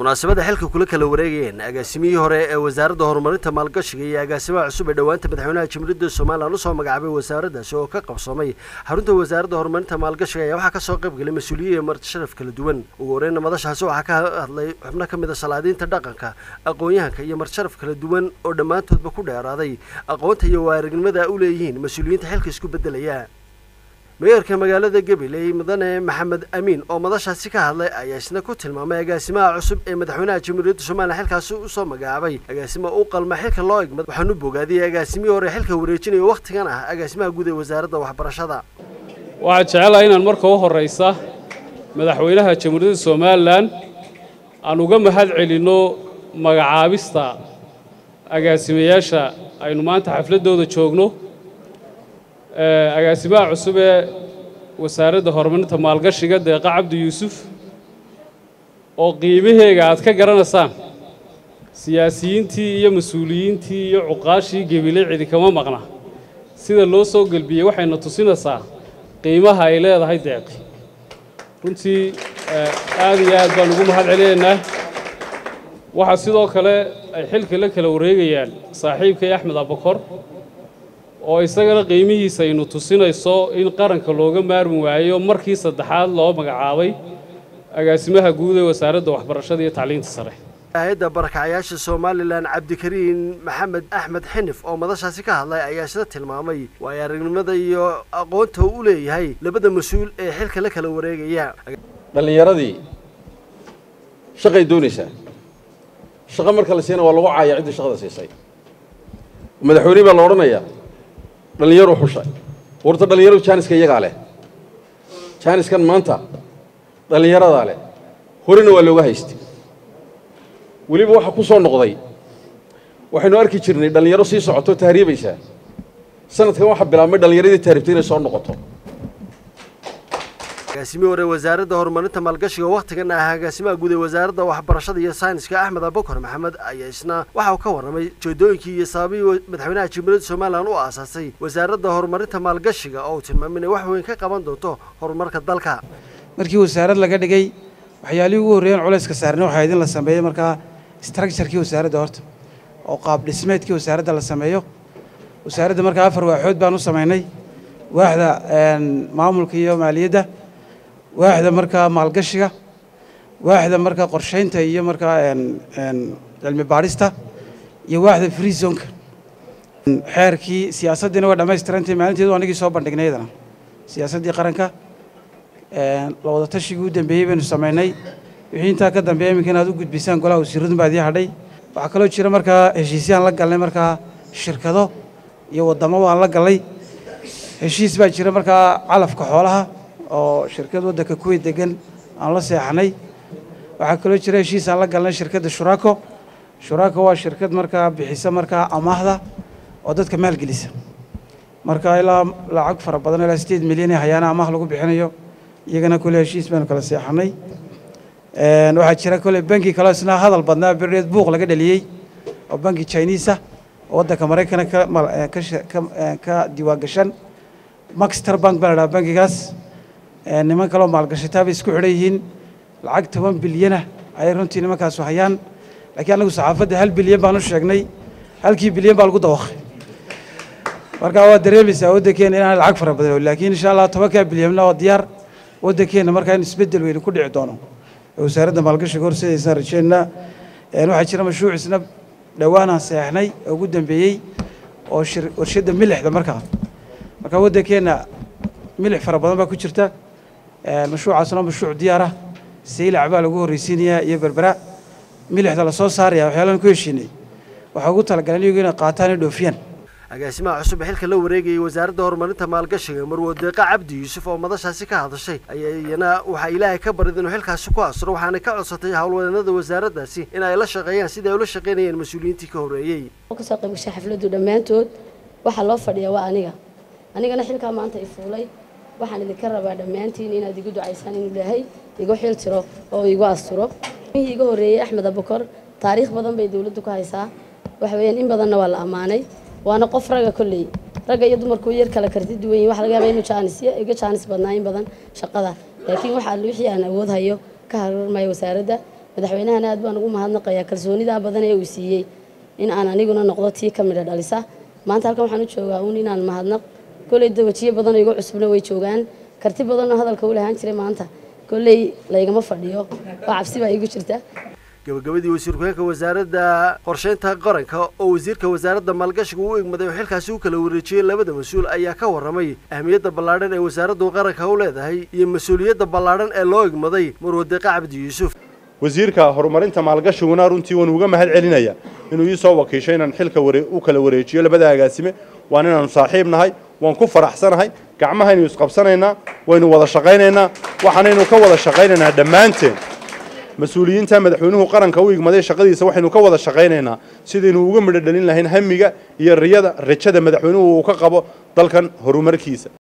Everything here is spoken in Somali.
munaasabada xilka kula kala wareegayeen agaasimihii hore ee wasaaradda horumarinta maalgashiga iyo agaasimaha cusub ee dhawaanta madaxweynaha Jamhuuriyadda Soomaaliland soo magacaabay wasaaraddaasi oo ka qabsamay xarunta wasaaradda horumarinta maalgashiga ayaa waxa ka soo qayb galay mas'uuliyiin iyo marti sharaf kala duwan ugu horeeyna madashaasi waxa ka hadlay xubno ka mid ah salaadiinta dhaqanka aqoon-yahanka iyo marti sharaf kala duwan oo dhammaantoodba ku dheeraaday aqoonta iyo waarignimada u leeyihiin mas'uuliyiinta xilka isku bedelaya mayorka magaalada Gabiley mudane Maxamed Amiin oo madashaasi ka hadlay ayaa isna ku tilmaamay agaasimaha cusub ee madaxweynaha Jamhuuriyadda Soomaaliland xilkaasi u soo magacaabay agaasimaha u qalma xilka loo igmad waxaanu bogaadiyay agaasimihii hore xilka wareejinaya waqtigan ah agaasimaha guud ee wasaaradda waxbarashada waxaan jecelahay inaan marka u horeysa madaxweynaha Jamhuuriyadda Soomaaliland aan uga mahad celino magacaabista agaasimayaasha aynu maanta xafladooda joogno agaasimaha cusub ee wasaaradda horumarinta maalgashiga Deeqa Cabdi Yuusuf oo qiimaheega aad ka garanaysaan siyaasiyiintii iyo mas'uuliyiintii iyo cuqaashii Gabiley cidi kama maqna sida loo soo galbiyay waxayna tusinaysaa qiimaha ay leedahay Deeqi runtii aad iyo aad baan ugu mahad celinaynaa waxa sidoo kale ay xilka la kala wareegayaan saaxiibkay Axmed Abakor oo isagana qiimihiisa aynu tusinayso in qaranka looga maarmi waayo markii saddexaad loo magacaabay agaasimaha guud ee wasaaradda waxbarashada iyo tacliinta sare hay'adda barakacayaasha Soomaaliland Cabdikariin Maxamed Axmed Xinif oo madashaasi ka hadlay ayaa sida tilmaamay waayaragnimada iyo aqoonta uu leeyahay labada mas'uul ee xilka la kala wareegaya dhalinyaradii shaqay doonaysaa shaqo marka la siina waa lagu caaya cidii shaqada siisay madaxweynaha baa la oranayaa dhalinyaro xushay warta dhalinyaro jaaniska iyaga leh jaaniskan maanta dhalinyarada leh horina waa looga haystay waliba waxa ku soo noqday waxaynu arki jirnay dhalinyaro sii socoto tahriibaysa sanadkan waxa bilaabmay dhalinyaradii tahriibtay inay soo noqoto agaasimaha hore wasaaradda horumarinta maalgashiga waqtigan ah agaasimaha guud ee wasaaradda waxbarashada iyo sayniska Axmed Abakor Maxamed ayaa isna waxa uu ka warramay jeedooyinkii iyo sababihii madaxweynaha Jamhuuriyadda Soomaaliland u aasaasay wasaaradda horumarinta maalgashiga oo uu tilmaamay inay wax weyn ka qaban doonto horumarka dalka markii wasaarad laga dhigay waxyaalihii ugu horreeyeen culayska saarnay waxa idin la sameeyay markaa structure-kii wasaaradda horta oo qaab dhismeedkii wasaaradda la sameeyo wasaaradda markaa 4 waaxood baan u sameynay waaxda maamulka iyo maaliyadda waaxda markaa maalgashiga waaxda markaa qorsheynta iyo markaa cilmi baarista iyo waaxda free zone xeerkii siyaasaddiina waa dhammaystirantay maalinteedu anigii soo bandhignaydana siyaasaddii qaranka la wada tashigii u dambeeyey baynu sameynay wixii intaa ka dambeeya iminka inaad u gudbisaan golaha wasiiradu baa idii hadhay waxaa kaloo jira markaa heshiisyaan la galnay markaa shirkado iyo waddamo waan la galnay heshiis baa jira markaa calafka xoolaha oo shirkad waddanka Kuwait degan aan la seexnay waxaa kaloo jira heshiis aan la galnay shirkadda Shuraako waa shirkad markaa bixisa markaa amaahda oo dadka maalgelisa markaa ilaa lacag fara badan ilaa 8 milyan ee hayaana amaah lagu bixinayo iyagana kule heshiis baan kala seexnay waxaa jira kule banki kale isna hadal badnaa bireed buuq laga dhaliyay oo banki Chinese oo waddanka Mareykanka ka diiwaan gashan Maxter Bank baa la bankigaas niman kale oo maalgashataa bay isku xidhan yihiin lacag 10 bilyan ay runtii nimankaas hayaan laakiin anagu saxaafadda 1 bilyan baan u sheegnay 1 bilyan baa lagu dawaqay marka waa dareemaysaa waddankeena inaan lacag fara badan laakiin insha Allah 10 bilyan oo diyaar waddankeena marka in isbedel weyn ku dhici doono wasaaradda maalgashiga horseedaysa rajeena waxa jira mashruuc isna dhawaan aan saxnay ugu dambeeyay oo warshada milixda marka waddankeena milix fara badan baa ku jirta mashruucaasna mashruuc diyaar ah saylac baa lagu horeysiinayaa iyo berbera milixda la soo saaraya waxyaalahan ku heshiinay waxa ugu talagalay inay qaataan dhoofiyaan agaasimaha cusub xilka la wareegay wasaaradda horumarinta maalgashiga Marwo Deeqa Cabdi Yuusuf oo madashaasi ka hadashay ayayna waxa Ilaahay ka baridin inuu xilkaasi ku asro waxaana ka codsatay hawlwadeennada wasaaraddaasi in ay la shaqeeyaan sidii ay ula shaqeynayeen mas'uuliyiintii ka horeeyay ka soo qayb gashay xafladdu dhammaantood waxa loo fadhiyaa waa anigana xilka maanta ay fuulay waxaan idinka rabaa dhammaantiin inaad igu ducaysaan in Ilaahay igu xil tiro oo igu asturo igu horeeyay Axmed Abakor taariikh badan bay dawladdu ka haysaa wax weeyaan in badanna waa la amaanay waana qof raga kulli raga iyo dumarku yar kala karti duwan wax laga yaabaa inuu jaanis badnaa in badan shaqada laakiin waxa wixii aan awood hayo ka harmay wasaaradda madaxweynahana aad baan ugu mahadnaqayaa kalsoonida badan ee uu siiyey in aan aniguna noqdo tii ka midha dhalisa maanta halkan waxaan u joogaa inaan mahadnaq kolay dawajiye badan igu cusubna way joogaan karti badan oo hadalka u lahaan jiray maanta kolay laygama fadhiyo waa cabsi baa igu jirta gabagabadii wasiir ku-xigeenka wasaaradda qorsheynta qaranka oo wasiirka wasaaradda maalgashiga u egmaday oo xilkaasi u kala wareejiyey labada mas-uul ayaa ka warramay ahmiyadda ballaadhan ee wasaaraddu qaranka u leedahay iyo mas-uuliyadda ballaadhan ee loo egmaday Marwadeeqa Cabdi Yuusuf wasiirka horumarinta maalgashiguna runtii waan uga mahad celinaya inuu ii soo wakiishay inaan xilka u kala wareejiyo labada agaasime waan inaanu saaxiib nahay waan ku faraxsanahay gacmahaynu isqabsanaynaa waynu wada shaqaynaynaa waxaanaynu ka wada shaqaynaynaa dhammaanteen mas-uuliyiinta madaxweynuhu qaranka u igmaday shaqadiisa waxaynu ka wada shaqaynaynaa sidaynu uga midho dhalin lahayn hamiga iyo rajada madaxweynuhu uu ka qabo dalkan horumarkiisa